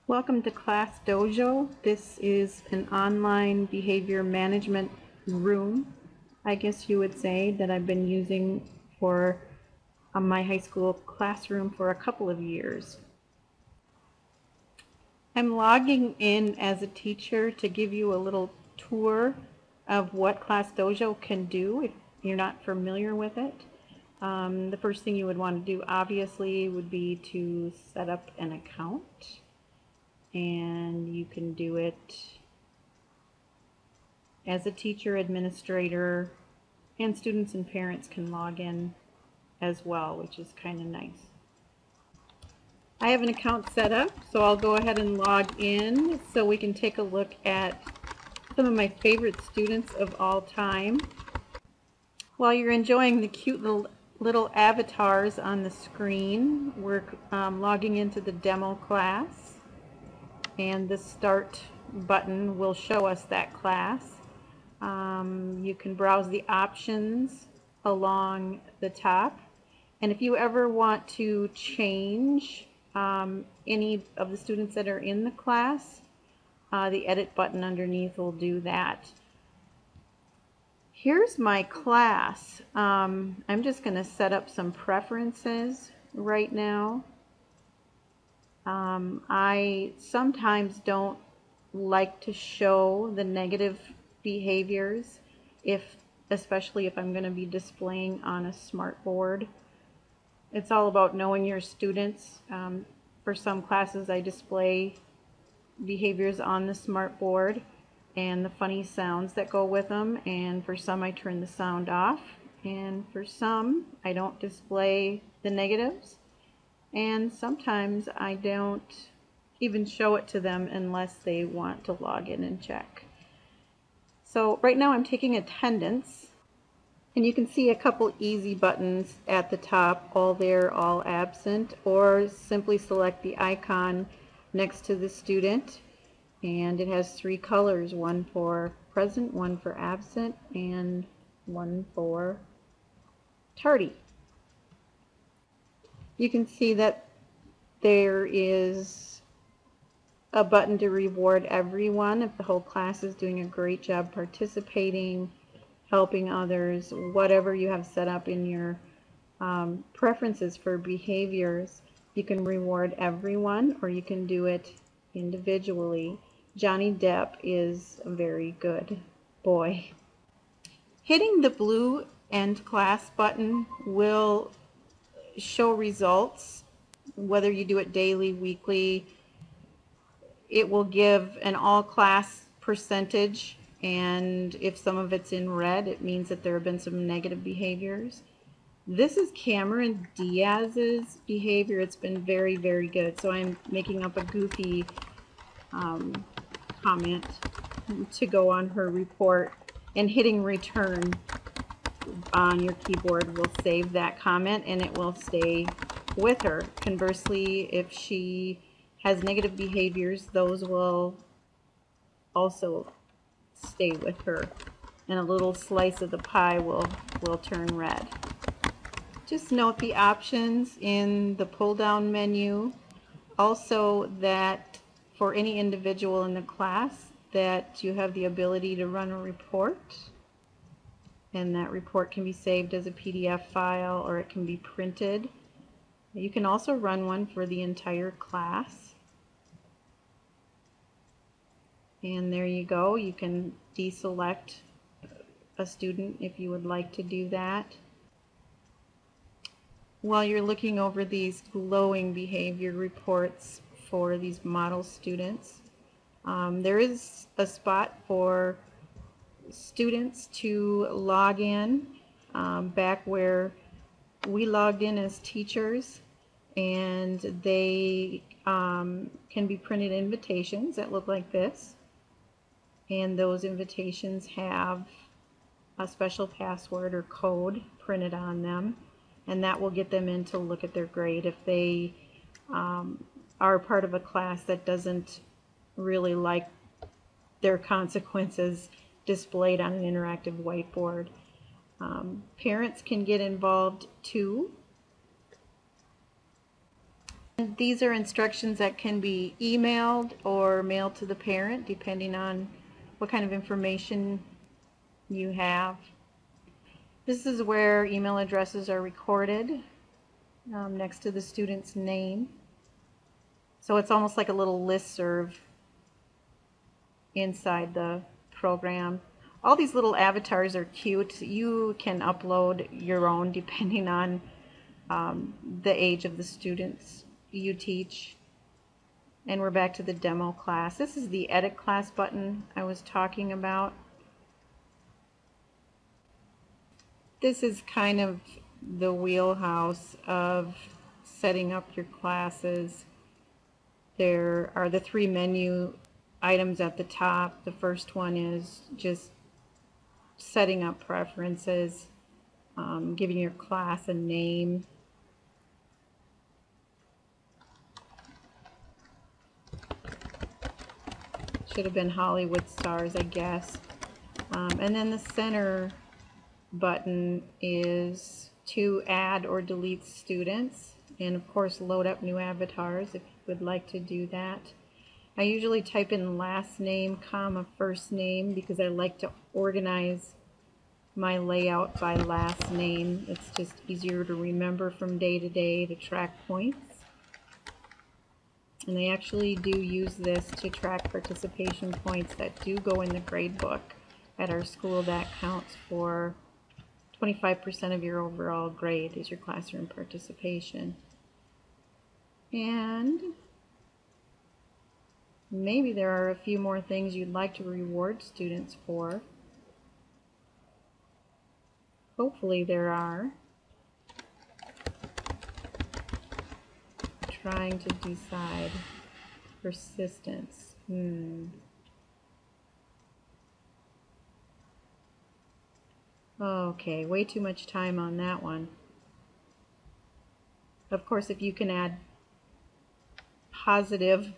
Welcome to ClassDojo. This is an online behavior management room, I guess you would say, that I've been using for my high school classroom for a couple of years. I'm logging in as a teacher to give you a little tour of what ClassDojo can do if you're not familiar with it. The first thing you would want to do, obviously, would be to set up an account. And you can do it as a teacher, administrator, and students and parents can log in as well, which is kind of nice. I have an account set up, so I'll go ahead and log in so we can take a look at some of my favorite students of all time. While you're enjoying the cute little avatars on the screen, we're logging into the demo class. And the start button will show us that class. You can browse the options along the top, and if you ever want to change any of the students that are in the class, the edit button underneath will do that. Here's my class. I'm just going to set up some preferences right now. I sometimes don't like to show the negative behaviors, especially if I'm going to be displaying on a smart board. It's all about knowing your students. For some classes I display behaviors on the smart board and the funny sounds that go with them, and for some I turn the sound off, and for some I don't display the negatives. And sometimes I don't even show it to them unless they want to log in and check. So right now I'm taking attendance, and you can see a couple easy buttons at the top, all there, all absent, or simply select the icon next to the student, and it has three colors, one for present, one for absent, and one for tardy. You can see that there is a button to reward everyone if the whole class is doing a great job participating, helping others, whatever you have set up in your preferences for behaviors. You can reward everyone, or you can do it individually. Johnny Depp is a very good boy. Hitting the blue End Class button will show results, whether you do it daily, weekly. It will give an all class percentage, and if some of it's in red, it means that there have been some negative behaviors. This is Cameron Diaz's behavior. It's been very, very good. So I'm making up a goofy comment to go on her report, and hitting return on your keyboard will save that comment and it will stay with her. Conversely, if she has negative behaviors, those will also stay with her, and a little slice of the pie will turn red. Just note the options in the pull down menu. Also, that for any individual in the class, that you have the ability to run a report, and that report can be saved as a PDF file or it can be printed. You can also run one for the entire class. And there you go. You can deselect a student if you would like to do that. While you're looking over these glowing behavior reports for these model students, there is a spot for students to log in back where we logged in as teachers, and they can be printed invitations that look like this, and those invitations have a special password or code printed on them, and that will get them in to look at their grade if they are part of a class that doesn't really like their consequences displayed on an interactive whiteboard. Parents can get involved too. These are instructions that can be emailed or mailed to the parent depending on what kind of information you have. This is where email addresses are recorded next to the student's name. So it's almost like a little listserv inside the program. All these little avatars are cute. You can upload your own depending on the age of the students you teach. And we're back to the demo class. This is the edit class button I was talking about. This is kind of the wheelhouse of setting up your classes. There are the 3 menu items at the top. The first one is just setting up preferences, giving your class a name. Should have been Hollywood Stars, I guess. And then the center button is to add or delete students, and of course load up new avatars if you would like to do that. I usually type in last name, comma, first name because I like to organize my layout by last name. It's just easier to remember from day to day to track points. And they actually do use this to track participation points that do go in the grade book at our school. That counts for 25% of your overall grade is your classroom participation. And maybe there are a few more things you'd like to reward students for. Hopefully there are. Trying to decide. Persistence. Okay, way too much time on that one. Of course, if you can add positive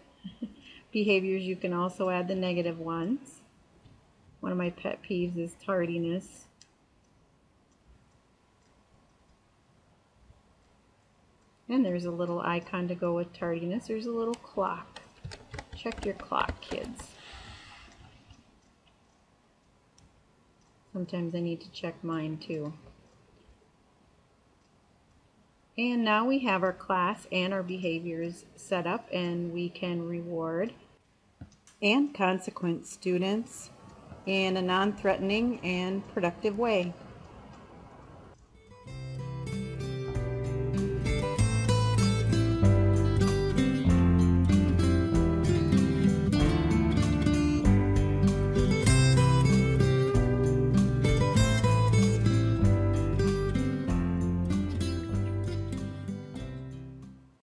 behaviors, you can also add the negative ones. One of my pet peeves is tardiness. And there's a little icon to go with tardiness. There's a little clock. Check your clock, kids. Sometimes I need to check mine too. And now we have our class and our behaviors set up, and we can reward and consequence students in a non-threatening and productive way.